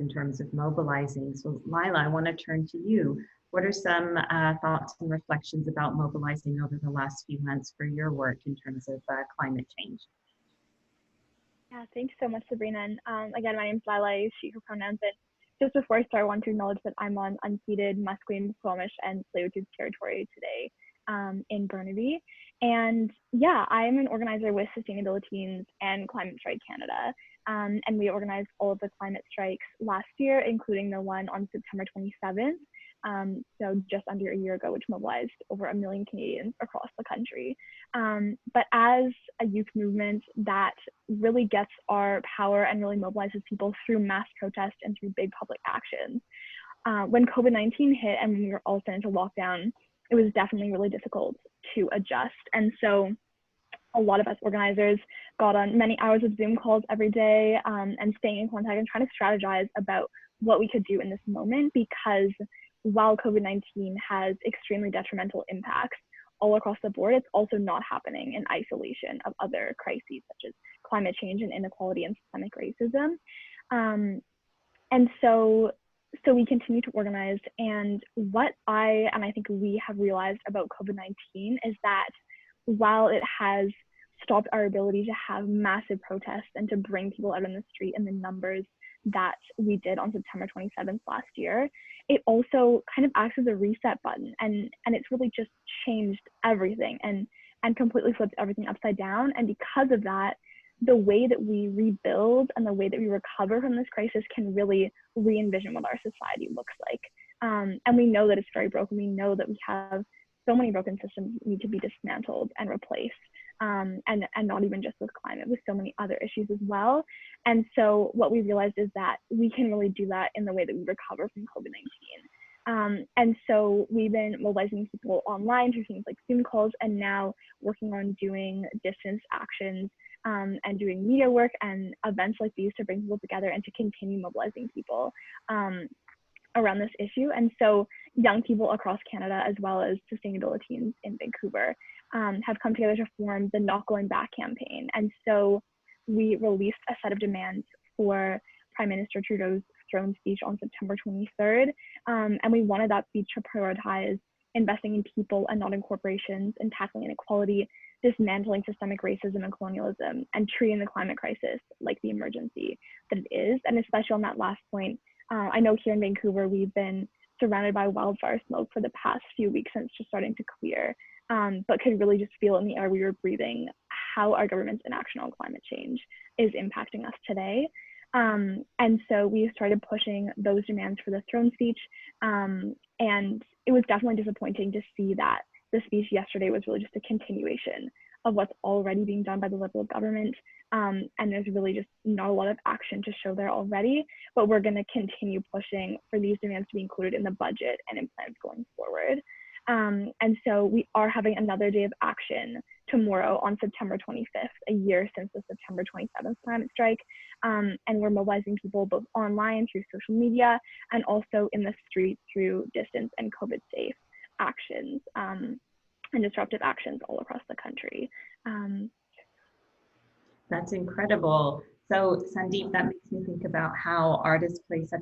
in terms of mobilizing. So Lilah, I want to turn to you. What are some thoughts and reflections about mobilizing over the last few months for your work in terms of climate change? Yeah, thanks so much, Sabreena. And again, my name is Lilah, I use she, her pronouns. And just before I start, I want to acknowledge that I'm on unceded Musqueam, Squamish, and Tsleil-Waututh territory today in Burnaby. And yeah, I'm an organizer with Sustainabiliteens and Climate Strike Canada. And we organized all of the climate strikes last year, including the one on September 27th. So just under a year ago, which mobilized over 1 million Canadians across the country. But as a youth movement that really gets our power and really mobilizes people through mass protest and through big public actions, when COVID-19 hit and when we were all sent into lockdown, it was definitely really difficult to adjust. And so a lot of us organizers got on many hours of Zoom calls every day and staying in contact and trying to strategize about what we could do in this moment, because while COVID-19 has extremely detrimental impacts all across the board, it's also not happening in isolation of other crises such as climate change and inequality and systemic racism. And so we continue to organize. And what I think we have realized about COVID-19 is that while it has stopped our ability to have massive protests and to bring people out on the street in the numbers that we did on September 27th last year, it also kind of acts as a reset button, and it's really just changed everything and completely flipped everything upside down. And because of that, the way that we rebuild and the way that we recover from this crisis can really re-envision what our society looks like. And we know that it's very broken. We know that we have so many broken systems that need to be dismantled and replaced. And not even just with climate, with so many other issues as well. And so what we realized is that we can really do that in the way that we recover from COVID-19. And so we've been mobilizing people online through things like Zoom calls, and now working on doing distance actions and doing media work and events like these to bring people together and to continue mobilizing people around this issue. And so young people across Canada, as well as Sustainabiliteens in Vancouver, have come together to form the Not Going Back campaign. And so we released a set of demands for Prime Minister Trudeau's throne speech on September 23rd. And we wanted that speech to prioritize investing in people and not in corporations, and tackling inequality, dismantling systemic racism and colonialism, and treating the climate crisis like the emergency that it is. And especially on that last point, I know here in Vancouver, we've been surrounded by wildfire smoke for the past few weeks, and it's just starting to clear, but could really just feel in the air we were breathing how our government's inaction on climate change is impacting us today. And so we started pushing those demands for the throne speech. And it was definitely disappointing to see that the speech yesterday was really just a continuation of what's already being done by the Liberal government. And there's really just not a lot of action to show there already, but we're going to continue pushing for these demands to be included in the budget and in plans going forward. And so we are having another day of action tomorrow on September 25th, a year since the September 27th climate strike. And we're mobilizing people both online through social media and also in the streets through distance and COVID-safe actions and disruptive actions all across the country. That's incredible. So Sandeep, that makes me think about how artists play such